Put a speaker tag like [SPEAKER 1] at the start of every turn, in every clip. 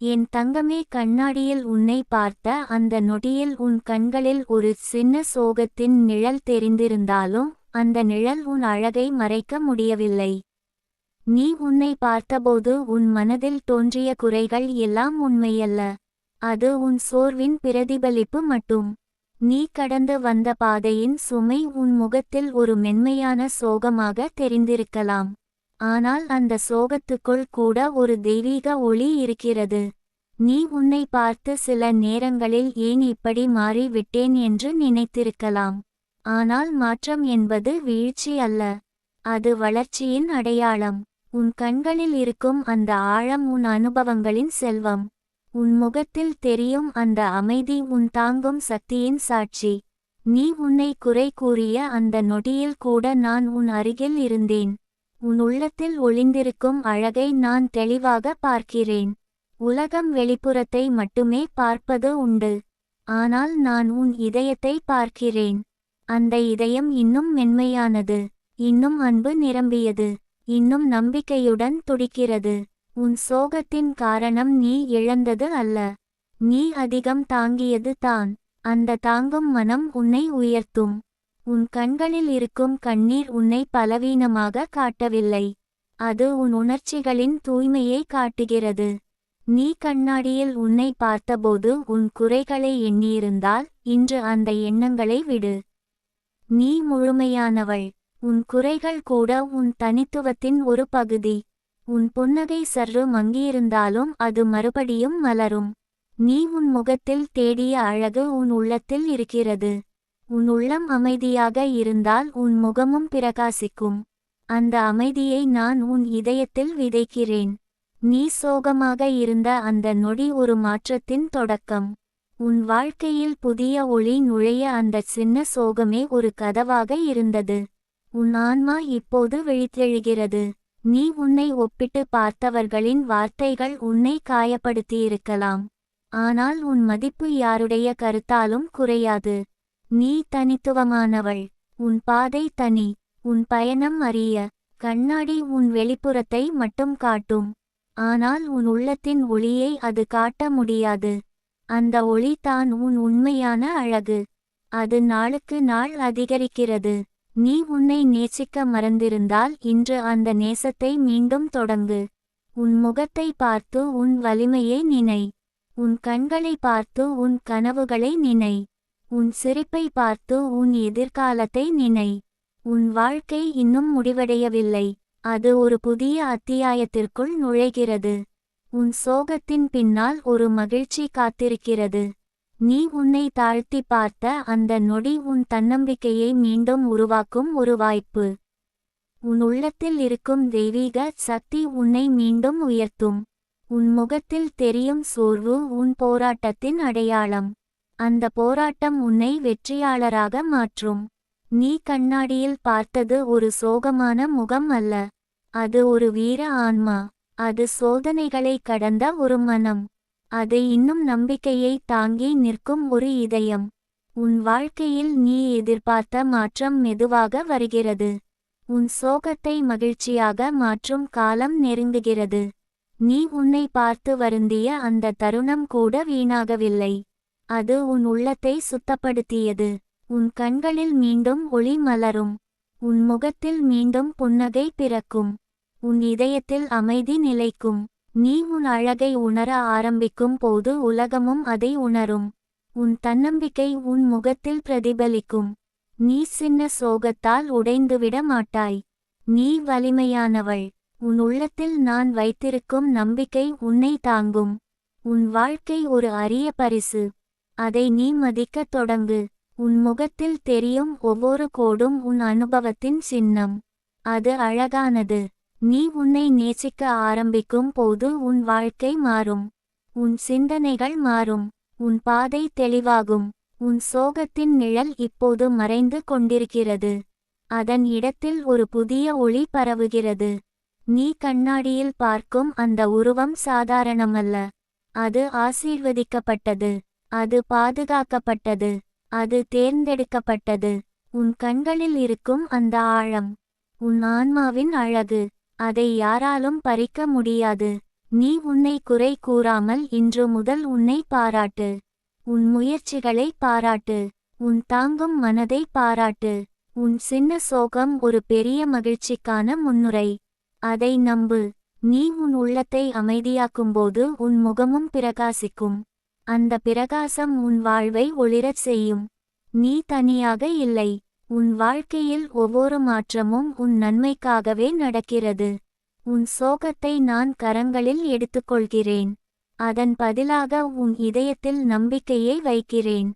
[SPEAKER 1] என் தங்கமே, கண்ணாடியில் உன்னை பார்த்த அந்த நொடியில் உன் கண்களில் ஒரு சின்ன சோகத்தின் நிழல் தெரிந்திருந்தாலும் அந்த நிழல் உன் அழகை மறைக்க முடியவில்லை. நீ உன்னை பார்த்தபோது உன் மனதில் தோன்றிய குறைகள் எல்லாம் உண்மையல்ல. அது உன் சோர்வின் பிரதிபலிப்பு மட்டும். நீ கடந்து வந்த பாதையின் சுமை உன் முகத்தில் ஒரு மென்மையான சோகமாக தெரிந்திருக்கலாம். ஆனால் அந்த சோகத்துக்குள் கூட ஒரு தெய்வீக ஒளி இருக்கிறது. நீ உன்னை பார்த்து சில நேரங்களில் ஏன் இப்படி மாறி விட்டேன் என்று நினைத்திருக்கலாம். ஆனால் மாற்றம் என்பது வீழ்ச்சி அல்ல, அது வளர்ச்சியின் அடையாளம். உன் கண்களில் இருக்கும் அந்த ஆழம் உன் அனுபவங்களின் செல்வம். உன் முகத்தில் தெரியும் அந்த அமைதி உன் தாங்கும் சக்தியின் சாட்சி. நீ உன்னை குறை கூறிய அந்த நொடியில் கூட நான் உன் அருகில் இருந்தேன். உன் உள்ளத்தில் ஒளிந்திருக்கும் அழகை நான் தெளிவாக பார்க்கிறேன். உலகம் வெளிப்புறத்தை மட்டுமே பார்ப்பது உண்டு, ஆனால் நான் உன் இதயத்தை பார்க்கிறேன். அந்த இதயம் இன்னும் மென்மையானது, இன்னும் அன்பு நிரம்பியது, இன்னும் நம்பிக்கையுடன் துடிக்கிறது. உன் சோகத்தின் காரணம் நீ இழந்தது அல்ல, நீ அதிகம் தாங்கியது தான். அந்த தாங்கும் மனம் உன்னை உயர்த்தும். உன் கண்களில் இருக்கும் கண்ணீர் உன்னை பலவீனமாக காட்டவில்லை, அது உன் உணர்ச்சிகளின் தூய்மையை காட்டுகிறது. நீ கண்ணாடியில் உன்னை பார்த்தபோது உன் குறைகளை எண்ணியிருந்தால் இன்று அந்த எண்ணங்களை விடு. நீ முழுமையானவள். உன் குறைகள் கூட உன் தனித்துவத்தின் ஒரு பகுதி. உன் புன்னகை சற்று மங்கியிருந்தாலும் அது மறுபடியும் மலரும். நீ உன் முகத்தில் தேடிய அழகு உன் உள்ளத்தில் இருக்கிறது. உன் உள்ளம் அமைதியாக இருந்தால் உன் முகமும் பிரகாசிக்கும். அந்த அமைதியை நான் உன் இதயத்தில் விதைக்கிறேன். நீ சோகமாக இருந்த அந்த நொடி ஒரு மாற்றத்தின் தொடக்கம். உன் வாழ்க்கையில் புதிய ஒளி நுழைய அந்த சின்ன சோகமே ஒரு கதவாக இருந்தது. உன் ஆன்மா இப்போது விழித்தெழுகிறது. நீ உன்னை ஒப்பிட்டு பார்த்தவர்களின் வார்த்தைகள் உன்னை காயப்படுத்தியிருக்கலாம், ஆனால் உன் மதிப்பு யாருடைய கருத்தாலும் குறையாது. நீ தனித்துவமானவள். உன் பாதை தனி, உன் பயணம் அறிய. கண்ணாடி உன் வெளிப்புறத்தை மட்டும் காட்டும், ஆனால் உன் உள்ளத்தின் ஒளியை அது காட்ட முடியாது. அந்த ஒளி தான் உன் உண்மையான அழகு. அது நாளுக்கு நாள் அதிகரிக்கிறது. நீ உன்னை நேசிக்க மறந்திருந்தால் இன்று அந்த நேசத்தை மீண்டும் தொடங்கு. உன் முகத்தை பார்த்து உன் வலிமையை நினை. உன் கண்களை பார்த்து உன் கனவுகளை நினை. உன் சிரிப்பை பார்த்து உன் எதிர்காலத்தை நினை. உன் வாழ்க்கை இன்னும் முடிவடையவில்லை, அது ஒரு புதிய அத்தியாயத்திற்குள் நுழைகிறது. உன் சோகத்தின் பின்னால் ஒரு மகிழ்ச்சி காத்திருக்கிறது. நீ உன்னை தாழ்த்தி பார்த்த அந்த நொடி உன் தன்னம்பிக்கையை மீண்டும் உருவாக்கும் ஒரு வாய்ப்பு. உன் உள்ளத்தில் இருக்கும் தெய்வீக சக்தி உன்னை மீண்டும் உயர்த்தும். உன் முகத்தில் தெரியும் சோர்வு உன் போராட்டத்தின் அடையாளம். அந்த போராட்டம் உன்னை வெற்றியாளராக மாற்றும். நீ கண்ணாடியில் பார்த்தது ஒரு சோகமான முகம் அல்ல, அது ஒரு வீர ஆன்மா. அது சோதனைகளை கடந்த ஒரு மனம். அது இன்னும் நம்பிக்கையை தாங்கி நிற்கும் ஒரு இதயம். உன் வாழ்க்கையில் நீ எதிர்பார்த்த மாற்றம் மெதுவாக வருகிறது. உன் சோகத்தை மகிழ்ச்சியாக மாற்றும் காலம் நெருங்குகிறது. நீ உன்னை பார்த்து வருந்திய அந்த தருணம் கூட வீணாகவில்லை, அது உன் உள்ளத்தை சுத்தப்படுத்தியது. உன் கண்களில் மீண்டும் ஒளி மலரும். உன் முகத்தில் மீண்டும் புன்னகை பிறக்கும். உன் இதயத்தில் அமைதி நிலைக்கும். நீ உன் அழகை உணர ஆரம்பிக்கும் போது உலகமும் அதை உணரும். உன் தன்னம்பிக்கை உன் முகத்தில் பிரதிபலிக்கும். நீ சின்ன சோகத்தால் உடைந்துவிட மாட்டாய். நீ வலிமையானவள். உன் உள்ளத்தில் நான் வைத்திருக்கும் நம்பிக்கை உன்னை தாங்கும். உன் வாழ்க்கை ஒரு அரிய பரிசு, அதை நீ மதிக்கத் தொடங்கு. உன் முகத்தில் தெரியும் ஒவ்வொரு கோடும் உன் அனுபவத்தின் சின்னம். அது அழகானது. நீ உன்னை நேசிக்க ஆரம்பிக்கும் போது உன் வாழ்க்கை மாறும். உன் சிந்தனைகள் மாறும். உன் பாதை தெளிவாகும். உன் சோகத்தின் நிழல் இப்போது மறைந்து கொண்டிருக்கிறது. அதன் இடத்தில் ஒரு புதிய ஒளி பரவுகிறது. நீ கண்ணாடியில் பார்க்கும் அந்த உருவம் சாதாரணமல்ல, அது ஆசீர்வதிக்கப்பட்டது, அது பாதுகாக்கப்பட்டது, அது தேர்ந்தெடுக்கப்பட்டது. உன் கண்களில் இருக்கும் அந்த ஆழம், உன் ஆன்மாவின் அழகு, அதை யாராலும் பறிக்க முடியாது. நீ உன்னை குறை கூறாமல் இன்று முதல் உன்னை பாராட்டு. உன் முயற்சிகளை பாராட்டு. உன் தாங்கும் மனதை பாராட்டு. உன் சின்ன சோகம் ஒரு பெரிய மகிழ்ச்சிக்கான முன்னுரை. அதை நம்பு. நீ உன் உள்ளத்தை அமைதியாக்கும்போது உன் முகமும் பிரகாசிக்கும். அந்த பிரகாசம் உன் வாழ்வை ஒளிரச் செய்யும். நீ தனியாக இல்லை. உன் வாழ்க்கையில் ஒவ்வொரு மாற்றமும் உன் நன்மைக்காகவே நடக்கிறது. உன் சோகத்தை நான் கரங்களில் எடுத்துக்கொள்கிறேன். அதன் பதிலாக உன் இதயத்தில் நம்பிக்கையை வைக்கிறேன்.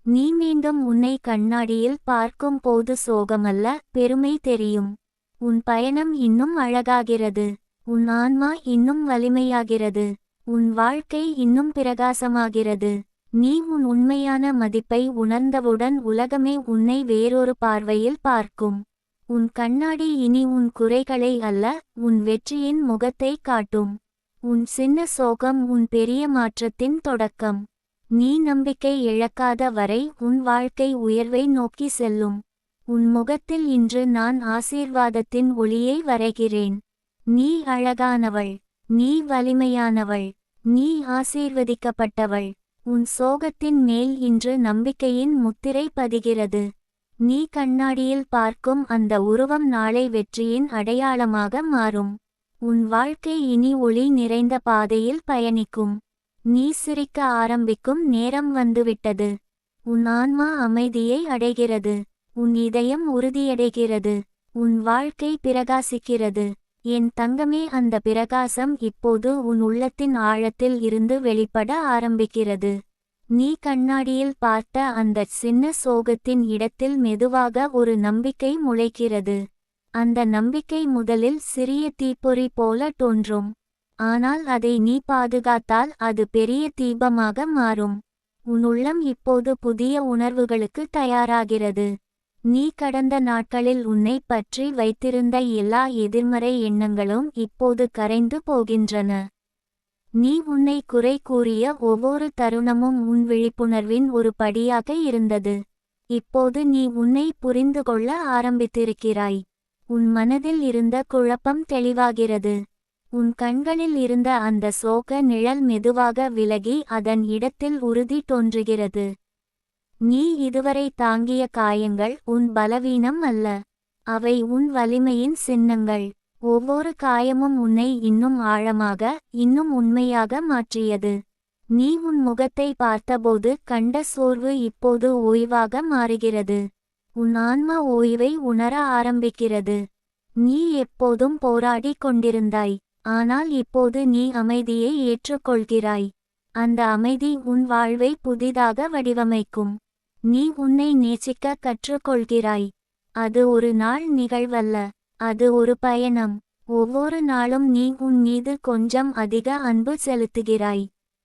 [SPEAKER 1] நீ மீண்டும் உன்னை கண்ணாடியில் பார்க்கும் போது சோகமல்ல, பெருமை தெரியும். உன் பயணம் இன்னும் அழகாகிறது. உன் ஆன்மா இன்னும் வலிமையாகிறது. உன் வாழ்க்கை இன்னும் பிரகாசமாகிறது. நீ உன் உண்மையான மதிப்பை உணர்ந்தவுடன் உலகமே உன்னை வேறொரு பார்வையில் பார்க்கும். உன் கண்ணாடி இனி உன் குறைகளை அல்ல, உன் வெற்றியின் முகத்தை காட்டும். உன் சின்ன சோகம் உன் பெரிய மாற்றத்தின் தொடக்கம். நீ நம்பிக்கை இழக்காத வரை உன் வாழ்க்கை உயர்வை நோக்கி செல்லும். உன் முகத்தில் இன்று நான் ஆசீர்வாதத்தின் ஒளியை வரைகிறேன். நீ அழகானவள். நீ வலிமையானவள். நீ ஆசீர்வதிக்கப்பட்டவள். உன் சோகத்தின் மேல் இன்று நம்பிக்கையின் முத்திரை பதிகிறது. நீ கண்ணாடியில் பார்க்கும் அந்த உருவம் நாளை வெற்றியின் அடையாளமாக மாறும். உன் வாழ்க்கை இனி ஒளி நிறைந்த பாதையில் பயணிக்கும். நீ சிரிக்க ஆரம்பிக்கும் நேரம் வந்துவிட்டது. உன் ஆன்மா அமைதியை அடைகிறது. உன் இதயம் உறுதியடைகிறது. உன் வாழ்க்கை பிரகாசிக்கிறது. என் தங்கமே, அந்த பிரகாசம் இப்போது உன் உள்ளத்தின் ஆழத்தில் இருந்து வெளிப்பட ஆரம்பிக்கிறது. நீ கண்ணாடியில் பார்த்த அந்த சின்ன சோகத்தின் இடத்தில் மெதுவாக ஒரு நம்பிக்கை முளைக்கிறது. அந்த நம்பிக்கை முதலில் சிறிய தீப்பொறி போல தோன்றும். ஆனால் அதை நீ பாதுகாத்தால் அது பெரிய தீபமாக மாறும். உன் உள்ளம் இப்போது புதிய உணர்வுகளுக்கு தயாராகிறது. நீ கடந்த நாட்களில் உன்னை பற்றி வைத்திருந்த எல்லா எதிர்மறை எண்ணங்களும் இப்போது கரைந்து போகின்றன. நீ உன்னை குறை கூறிய ஒவ்வொரு தருணமும் உன் விழிப்புணர்வின் ஒரு படியாக இருந்தது. இப்போது நீ உன்னை புரிந்து கொள்ள ஆரம்பித்திருக்கிறாய். உன் மனதில் இருந்த குழப்பம் தெளிவாகிறது. உன் கண்களில் இருந்த அந்த சோக நிழல் மெதுவாக விலகி அதன் இடத்தில் உறுதி தோன்றுகிறது. நீ இதுவரை தாங்கிய காயங்கள் உன் பலவீனம் அல்ல. அவை உன் வலிமையின் சின்னங்கள். ஒவ்வொரு காயமும் உன்னை இன்னும் ஆழமாக, இன்னும் உண்மையாக மாற்றியது. நீ உன் முகத்தை பார்த்தபோது கண்ட சோர்வு இப்போது ஓய்வாக மாறுகிறது. உன் ஆன்மா ஓய்வை உணர ஆரம்பிக்கிறது. நீ எப்போதும் போராடி கொண்டிருந்தாய். ஆனால் இப்போது நீ அமைதியை ஏற்றுக்கொள்கிறாய். அந்த அமைதி உன் வாழ்வை புதிதாக வடிவமைக்கும். நீ உன்னை நேசிக்க கற்றுக்கொள்கிறாய். அது ஒரு நாள் நிகழ்வல்ல, அது ஒரு பயணம். ஒவ்வொரு நாளும் நீ உன் மீது கொஞ்சம் அதிக அன்பு செலுத்துகிறாய்.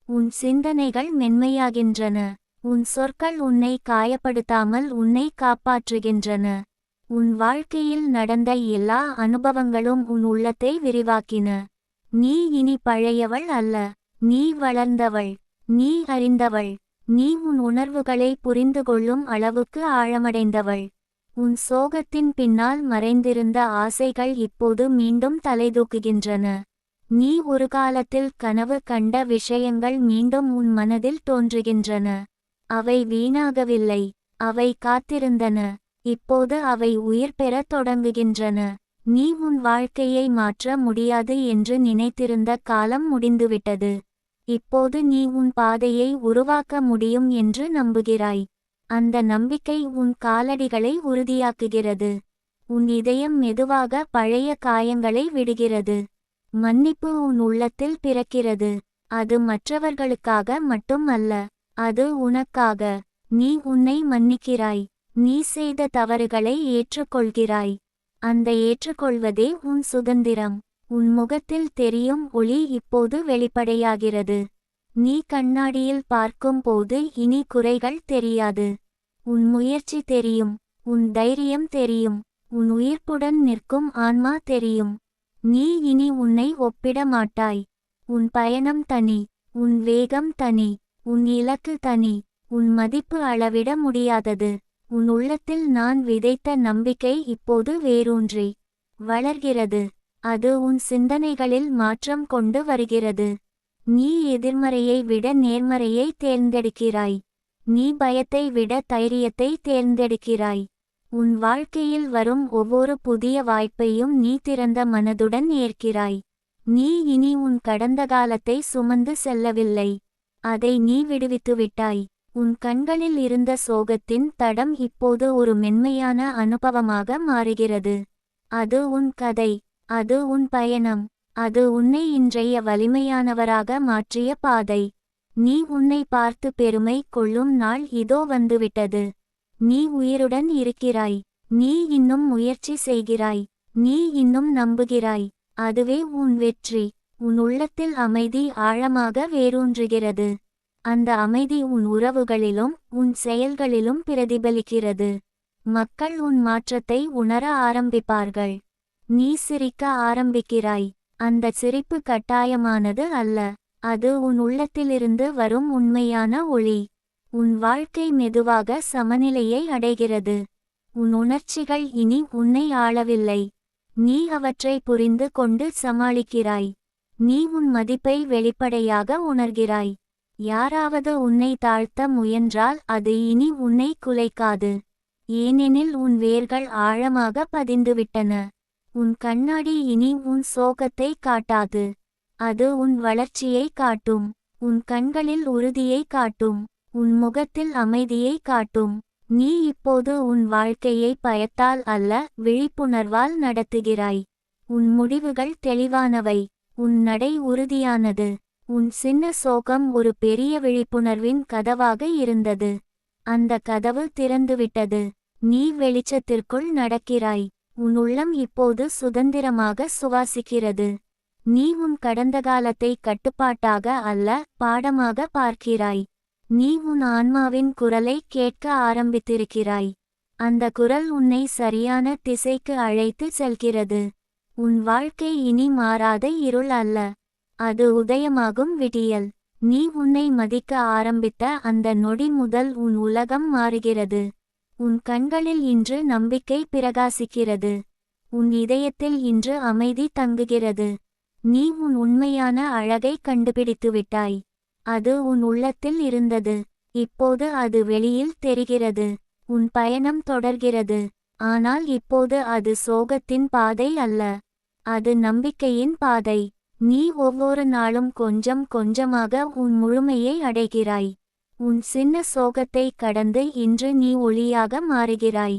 [SPEAKER 1] உன் சிந்தனைகள் மென்மையாகின்றன. உன் சொற்கள் உன்னை காயப்படுத்தாமல் உன்னை காப்பாற்றுகின்றன. உன் வாழ்க்கையில் நடந்த எல்லா அனுபவங்களும் உன் உள்ளத்தை விரிவாக்கின. நீ இனி பழையவள் அல்ல. நீ வளர்ந்தவள். நீ அறிந்தவள். நீ உன் உணர்வுகளை புரிந்து கொள்ளும் அளவுக்கு ஆழமடைந்தவள். உன் சோகத்தின் பின்னால் மறைந்திருந்த ஆசைகள் இப்போது மீண்டும் தலைதூக்குகின்றன. நீ ஒரு காலத்தில் கனவு கண்ட விஷயங்கள் மீண்டும் உன் மனதில் தோன்றுகின்றன. அவை வீணாகவில்லை. அவை காத்திருந்தன. இப்போது அவை உயிர் பெறத் தொடங்குகின்றன. நீ உன் வாழ்க்கையை மாற்ற முடியாது என்று நினைத்திருந்த காலம் முடிந்துவிட்டது. இப்போது நீ உன் பாதையை உருவாக்க முடியும் என்று நம்புகிறாய். அந்த நம்பிக்கை உன் காலடிகளை உறுதியாக்குகிறது. உன் இதயம் மெதுவாக பழைய காயங்களை விடுகிறது. மன்னிப்பு உன் உள்ளத்தில் பிறக்கிறது. அது மற்றவர்களுக்காக மட்டும் அல்ல, அது உனக்காக. நீ உன்னை மன்னிக்கிறாய். நீ செய்த தவறுகளை ஏற்றுக்கொள்கிறாய். அந்த ஏற்றுக்கொள்வதே உன் சுதந்திரம். உன் முகத்தில் தெரியும் ஒளி இப்போது வெளிப்படையாகிறது. நீ கண்ணாடியில் பார்க்கும் போது இனி குறைகள் தெரியாது. உன் முயற்சி தெரியும். உன் தைரியம் தெரியும். உன் உயிர்ப்புடன் நிற்கும் ஆன்மா தெரியும். நீ இனி உன்னை ஒப்பிட மாட்டாய். உன் பயணம் தனி. உன் வேகம் தனி. உன் இலக்கு தனி. உன் மதிப்பு அளவிட முடியாதது. உன் உள்ளத்தில் நான் விதைத்த நம்பிக்கை இப்போது வேரூன்றி வளர்கிறது. அது உன் சிந்தனைகளில் மாற்றம் கொண்டு வருகிறது. நீ எதிர்மறையை விட நேர்மறையை தேர்ந்தெடுக்கிறாய். நீ பயத்தை விட தைரியத்தை தேர்ந்தெடுக்கிறாய். உன் வாழ்க்கையில் வரும் ஒவ்வொரு புதிய வாய்ப்பையும் நீ திறந்த மனதுடன் ஏற்கிறாய். நீ இனி உன் கடந்த காலத்தை சுமந்து செல்லவில்லை. அதை நீ விடுவித்துவிட்டாய். உன் கண்களில் இருந்த சோகத்தின் தடம் இப்போது ஒரு மென்மையான அனுபவமாக மாறுகிறது. அது உன் கதை. அது உன் பயணம். அது உன்னை இன்றைய வலிமையானவராக மாற்றிய பாதை. நீ உன்னை பார்த்து பெருமை கொள்ளும் நாள் இதோ வந்துவிட்டது. நீ உயிருடன் இருக்கிறாய். நீ இன்னும் முயற்சி செய்கிறாய். நீ இன்னும் நம்புகிறாய். அதுவே உன் வெற்றி. உன் உள்ளத்தில் அமைதி ஆழமாக வேரூன்றுகிறது. அந்த அமைதி உன் உறவுகளிலும் உன் செயல்களிலும் பிரதிபலிக்கிறது. மக்கள் உன் மாற்றத்தை உணர ஆரம்பிப்பார்கள். நீ சிரிக்க ஆரம்பிக்கிறாய். அந்த சிரிப்பு கட்டாயமானது அல்ல. அது உன் உள்ளத்திலிருந்து வரும் உண்மையான ஒளி. உன் வாழ்க்கை மெதுவாக சமநிலையை அடைகிறது. உன் உணர்ச்சிகள் இனி உன்னை ஆளவில்லை. நீ அவற்றை புரிந்து கொண்டு சமாளிக்கிறாய். நீ உன் மதிப்பை வெளிப்படையாக உணர்கிறாய். யாராவது உன்னை தாழ்த்த முயன்றால் அது இனி உன்னை குலைக்காது. ஏனெனில் உன் வேர்கள் ஆழமாக பதிந்துவிட்டன. உன் கண்ணாடி இனி உன் சோகத்தை காட்டாது. அது உன் வளர்ச்சியை காட்டும். உன் கண்களில் உறுதியை காட்டும். உன் முகத்தில் அமைதியை காட்டும். நீ இப்போது உன் வாழ்க்கையை பயத்தால் அல்ல, விழிப்புணர்வால் நடத்துகிறாய். உன் முடிவுகள் தெளிவானவை. உன் நடை உறுதியானது. உன் சின்ன சோகம் ஒரு பெரிய விழிப்புணர்வின் கதவாக இருந்தது. அந்த கதவு திறந்துவிட்டது. நீ வெளிச்சத்திற்குள் நடக்கிறாய். உன் உள்ளம் இப்போது சுதந்திரமாக சுவாசிக்கிறது. நீ உன் கடந்த காலத்தை கட்டுப்பாட்டாக அல்ல, பாடமாக பார்க்கிறாய். நீ உன் ஆன்மாவின் குரலை கேட்க ஆரம்பித்திருக்கிறாய். அந்த குரல் உன்னை சரியான திசைக்கு அழைத்து செல்கிறது. உன் வாழ்க்கை இனி மாறாத இருள் அல்ல. அது உதயமாகும் விடியல். நீ உன்னை மதிக்க ஆரம்பித்த அந்த நொடி முதல் உன் உலகம் மாறுகிறது. உன் கண்களில் இன்று நம்பிக்கை பிரகாசிக்கிறது. உன் இதயத்தில் இன்று அமைதி தங்குகிறது. நீ உன் உண்மையான அழகை கண்டுபிடித்துவிட்டாய். அது உன் உள்ளத்தில் இருந்தது. இப்போது அது வெளியில் தெரிகிறது. உன் பயணம் தொடர்கிறது. ஆனால் இப்போது அது சோகத்தின் பாதை அல்ல. அது நம்பிக்கையின் பாதை. நீ ஒவ்வொரு நாளும் கொஞ்சம் கொஞ்சமாக உன் முழுமையை அடைகிறாய். உன் சின்ன சோகத்தை கடந்து இன்று நீ ஒளியாக மாறுகிறாய்.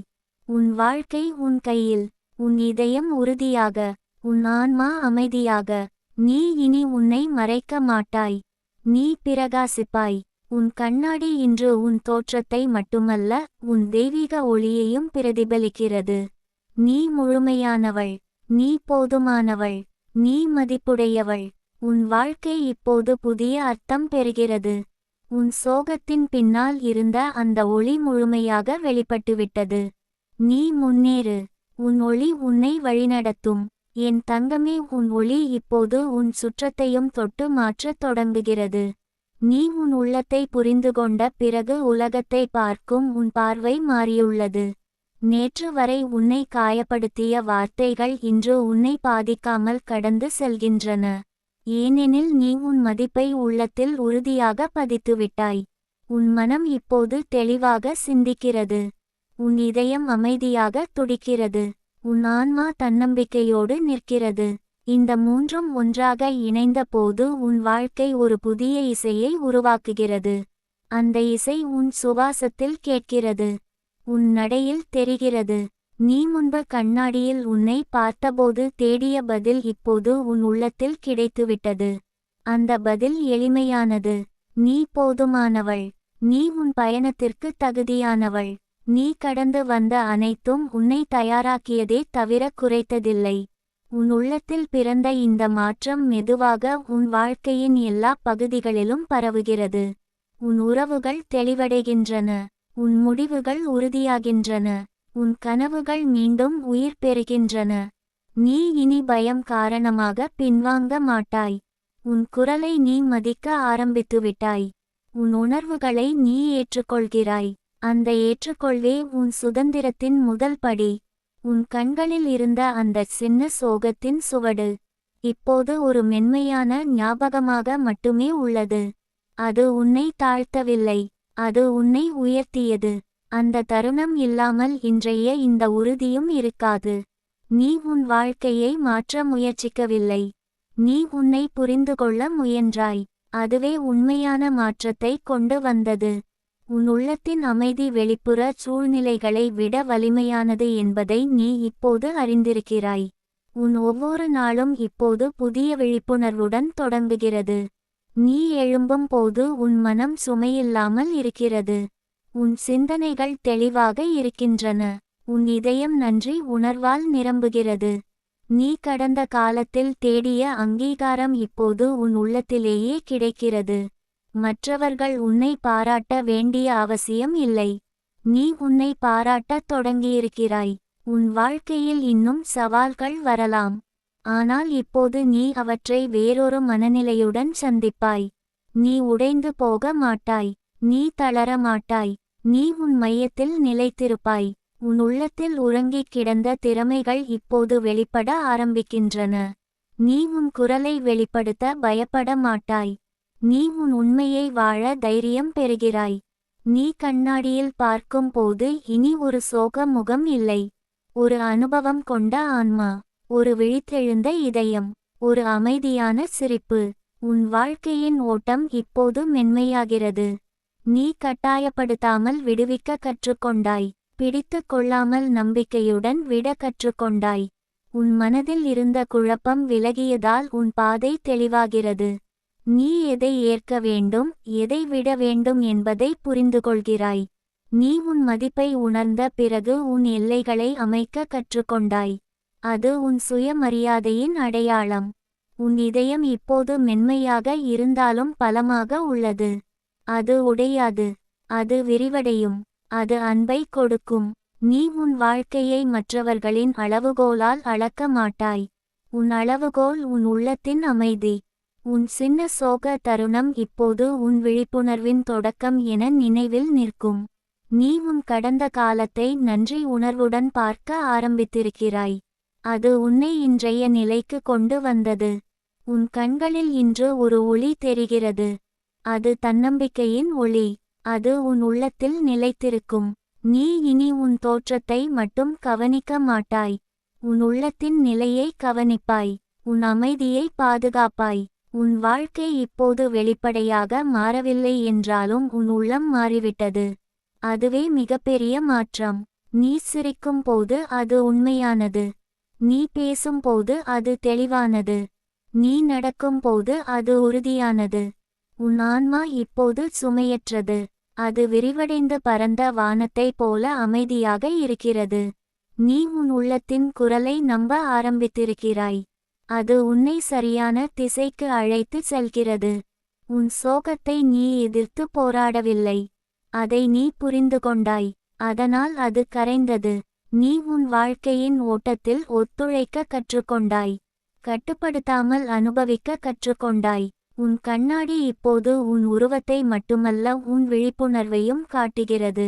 [SPEAKER 1] உன் வாழ்க்கை உன் கையில். உன் இதயம் உறுதியாக. உன் ஆன்மா அமைதியாக. நீ இனி உன்னை மறைக்க மாட்டாய். நீ பிரகாசிப்பாய். உன் கண்ணாடி இன்று உன் தோற்றத்தை மட்டுமல்ல, உன் தெய்வீக ஒளியையும் பிரதிபலிக்கிறது. நீ முழுமையானவள். நீ போதுமானவள். நீ மதிப்புடையவள். உன் வாழ்க்கை இப்போது புதிய அர்த்தம் பெறுகிறது. உன் சோகத்தின் பின்னால் இருந்த அந்த ஒளி முழுமையாக வெளிப்பட்டுவிட்டது. நீ முன்னேறு. உன் ஒளி உன்னை வழிநடத்தும். என் தங்கமே, உன் ஒளி இப்போது உன் சுற்றத்தையும் தொட்டு மாற்றத் தொடங்குகிறது. நீ உன் உள்ளத்தை புரிந்துகொண்ட பிறகு உலகத்தை பார்க்கும் உன் பார்வை மாறியுள்ளது. நேற்று வரை உன்னை காயப்படுத்திய வார்த்தைகள் இன்று உன்னை பாதிக்காமல் கடந்து செல்கின்றன. ஏனெனில் நீ உன் மதிப்பை உள்ளத்தில் உறுதியாக பதித்துவிட்டாய். உன் மனம் இப்போது தெளிவாக சிந்திக்கிறது. உன் இதயம் அமைதியாக துடிக்கிறது. உன் ஆன்மா தன்னம்பிக்கையோடு நிற்கிறது. இந்த மூன்றும் ஒன்றாக இணைந்த போது உன் வாழ்க்கை ஒரு புதிய இசையை உருவாக்குகிறது. அந்த இசை உன் சுவாசத்தில் கேட்கிறது. உன் நடையில் தெரிகிறது. நீ முன்பு கண்ணாடியில் உன்னை பார்த்தபோது தேடிய பதில் இப்போது உன் உள்ளத்தில் கிடைத்துவிட்டது. அந்த பதில் எளிமையானது. நீ போதுமானவள். நீ உன் பயணத்திற்கு தகுதியானவள். நீ கடந்து வந்த அனைத்தும் உன்னை தயாராக்கியதே தவிர குறைத்ததில்லை. உன் உள்ளத்தில் பிறந்த இந்த மாற்றம் மெதுவாக உன் வாழ்க்கையின் எல்லா பகுதிகளிலும் பரவுகிறது. உன் உறவுகள் தெளிவடைகின்றன. உன் முடிவுகள் உறுதியாகின்றன. உன் கனவுகள் மீண்டும் உயிர் பெறுகின்றன. நீ இனி பயம் காரணமாக பின்வாங்க மாட்டாய். உன் குரலை நீ மதிக்க ஆரம்பித்துவிட்டாய். உன் உணர்வுகளை நீ ஏற்றுக்கொள்கிறாய். அந்த ஏற்றுக்கொள்வே உன் சுதந்திரத்தின் முதல் படி. உன் கண்களில் இருந்த அந்த சின்ன சோகத்தின் சுவடு இப்போது ஒரு மென்மையான ஞாபகமாக மட்டுமே உள்ளது. அது உன்னை தாழ்த்தவில்லை, அது உன்னை உயர்த்தியது. அந்த தருணம் இல்லாமல் இன்றைய இந்த உறுதியும் இருக்காது. நீ உன் வாழ்க்கையை மாற்ற முயற்சிக்கவில்லை, நீ உன்னை புரிந்துகொள்ள முயன்றாய். அதுவே உண்மையான மாற்றத்தை கொண்டு வந்தது. உன் உள்ளத்தின் அமைதி வெளிப்புற சூழ்நிலைகளை விட வலிமையானது என்பதை நீ இப்போது அறிந்திருக்கிறாய். உன் ஒவ்வொரு நாளும் இப்போது புதிய விழிப்புணர்வுடன் தொடங்குகிறது. நீ எழும்பும் போது உன் மனம் சுமையில்லாமல் இருக்கிறது. உன் சிந்தனைகள் தெளிவாக இருக்கின்றன. உன் இதயம் நன்றி உணர்வால் நிரம்புகிறது. நீ கடந்த காலத்தில் தேடிய அங்கீகாரம் இப்போது உன் உள்ளத்திலேயே கிடைக்கிறது. மற்றவர்கள் உன்னை பாராட்ட வேண்டிய அவசியம் இல்லை. நீ உன்னை பாராட்டத் தொடங்கியிருக்கிறாய். உன் வாழ்க்கையில் இன்னும் சவால்கள் வரலாம், ஆனால் இப்போது நீ அவற்றை வேறொரு மனநிலையுடன் சந்திப்பாய். நீ உடைந்து போக மாட்டாய், நீ தளர மாட்டாய். நீ உன் மையத்தில் நிலைத்திருப்பாய். உன் உள்ளத்தில் உறங்கிக் கிடந்த திறமைகள் இப்போது வெளிப்பட ஆரம்பிக்கின்றன. நீ உன் குரலை வெளிப்படுத்த பயப்பட மாட்டாய். நீ உன் உண்மையை வாழ தைரியம் பெறுகிறாய். நீ கண்ணாடியில் பார்க்கும் போது இனி ஒரு சோக முகம் இல்லை. ஒரு அனுபவம் கொண்ட ஆன்மா, ஒரு விழித்தெழுந்த இதயம், ஒரு அமைதியான சிரிப்பு. உன் வாழ்க்கையின் ஓட்டம் இப்போது மென்மையாகிறது. நீ கட்டாயப்படுத்தாமல் விடுவிக்க கற்றுக்கொண்டாய். பிடித்து கொள்ளாமல் நம்பிக்கையுடன் விட கற்றுக்கொண்டாய். உன் மனதில் இருந்த குழப்பம் விலகியதால் உன் பாதை தெளிவாகிறது. நீ எதை ஏற்க வேண்டும், எதை விட வேண்டும் என்பதை புரிந்துகொள்கிறாய். நீ உன் மதிப்பை உணர்ந்த பிறகு உன் எல்லைகளை அமைக்க கற்றுக்கொண்டாய். அது உன் சுயமரியாதையின் அடையாளம். உன் இதயம் இப்போது மென்மையாக இருந்தாலும் பலமாக உள்ளது. அது உடையாது, அது விரிவடையும், அது அன்பை கொடுக்கும். நீ உன் வாழ்க்கையை மற்றவர்களின் அளவுகோலால் அளக்க மாட்டாய். உன் அளவுகோல் உன் உள்ளத்தின் அமைதி. உன் சின்ன சோக தருணம் இப்போது உன் விழிப்புணர்வின் தொடக்கம் என நினைவில் நிற்கும். நீ உன் கடந்த காலத்தை நன்றி உணர்வுடன் பார்க்க ஆரம்பித்திருக்கிறாய். அது உன்னை இன்றைய நிலைக்கு கொண்டு வந்தது. உன் கண்களில் இன்று ஒரு ஒளி தெரிகிறது. அது தன்னம்பிக்கையின் ஒளி. அது உன் உள்ளத்தில் நிலைத்திருக்கும். நீ இனி உன் தோற்றத்தை மட்டும் கவனிக்க மாட்டாய். உன் உள்ளத்தின் நிலையை கவனிப்பாய். உன் அமைதியை பாதுகாப்பாய். உன் வாழ்க்கை இப்போது வெளிப்படையாக மாறவில்லை என்றாலும் உன் உள்ளம் மாறிவிட்டது. அதுவே மிகப்பெரிய மாற்றம். நீ சிரிக்கும் போது அது உண்மையானது. நீ பேசும்போது அது தெளிவானது. நீ நடக்கும் போது அது உறுதியானது. உன் ஆன்மா இப்போது சுமையற்றது. அது விரிவடைந்து பரந்த வானத்தைப் போல அமைதியாக இருக்கிறது. நீ உன் உள்ளத்தின் குரலை நம்ப ஆரம்பித்திருக்கிறாய். அது உன்னை சரியான திசைக்கு அழைத்து செல்கிறது. உன் சோகத்தை நீ எதிர்த்து போராடவில்லை, அதை நீ புரிந்து கொண்டாய். அதனால் அது கரைந்தது. நீ உன் வாழ்க்கையின் ஓட்டத்தில் ஒத்துழைக்க கற்றுக்கொண்டாய். கட்டுப்படுத்தாமல் அனுபவிக்க கற்றுக்கொண்டாய். உன் கண்ணாடி இப்போது உன் உருவத்தை மட்டுமல்ல உன் விழிப்புணர்வையும் காட்டுகிறது.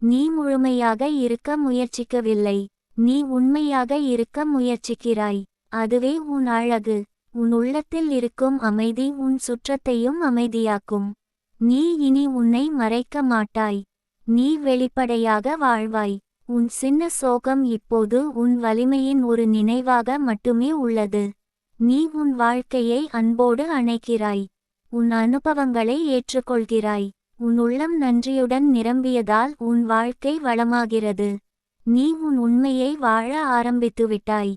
[SPEAKER 1] நீ முழுமையாக இருக்க முயற்சிக்கவில்லை, நீ உண்மையாக இருக்க முயற்சிக்கிறாய். அதுவே உன் அழகு. உன் உள்ளத்தில் இருக்கும் அமைதி உன் சுற்றத்தையும் அமைதியாக்கும். நீ இனி உன்னை மறைக்க மாட்டாய். நீ வெளிப்படையாக வாழ்வாய். உன் சின்ன சோகம் இப்போது உன் வலிமையின் ஒரு நினைவாக மட்டுமே உள்ளது. நீ உன் வாழ்க்கையை அன்போடு அணைக்கிறாய். உன் அனுபவங்களை ஏற்றுக்கொள்கிறாய். உன் உள்ளம் நன்றியுடன் நிரம்பியதால் உன் வாழ்க்கை வளமாகிறது. நீ உன் உண்மையை வாழ ஆரம்பித்துவிட்டாய்.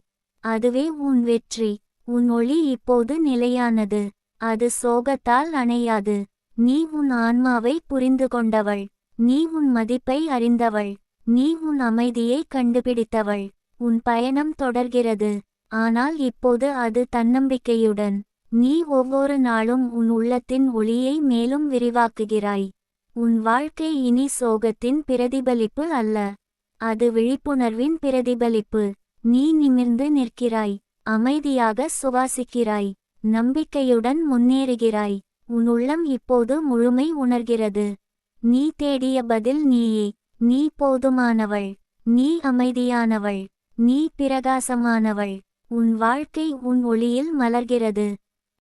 [SPEAKER 1] அதுவே உன் வெற்றி. உன் ஒளி இப்போது நிலையானது. அது சோகத்தால் அணையாது. நீ உன் ஆன்மாவை புரிந்து கொண்டவள். நீ உன் மதிப்பை அறிந்தவள். நீ உன் அமைதியை கண்டுபிடித்தவள். உன் பயணம் தொடர்கிறது, ஆனால் இப்போது அது தன்னம்பிக்கையுடன். நீ ஒவ்வொரு நாளும் உன் உள்ளத்தின் ஒளியை மேலும் விரிவாக்குகிறாய். உன் வாழ்க்கை இனி சோகத்தின் பிரதிபலிப்பு அல்ல, அது விழிப்புணர்வின் பிரதிபலிப்பு. நீ நிமிர்ந்து நிற்கிறாய், அமைதியாக சுவாசிக்கிறாய், நம்பிக்கையுடன் முன்னேறுகிறாய். உன் உள்ளம் இப்போது முழுமை உணர்கிறது. நீ தேடிய பதில் நீயே. நீ போதுமானவள். நீ அமைதியானவள். நீ பிரகாசமானவள். உன் வாழ்க்கை உன் ஒளியில் மலர்கிறது.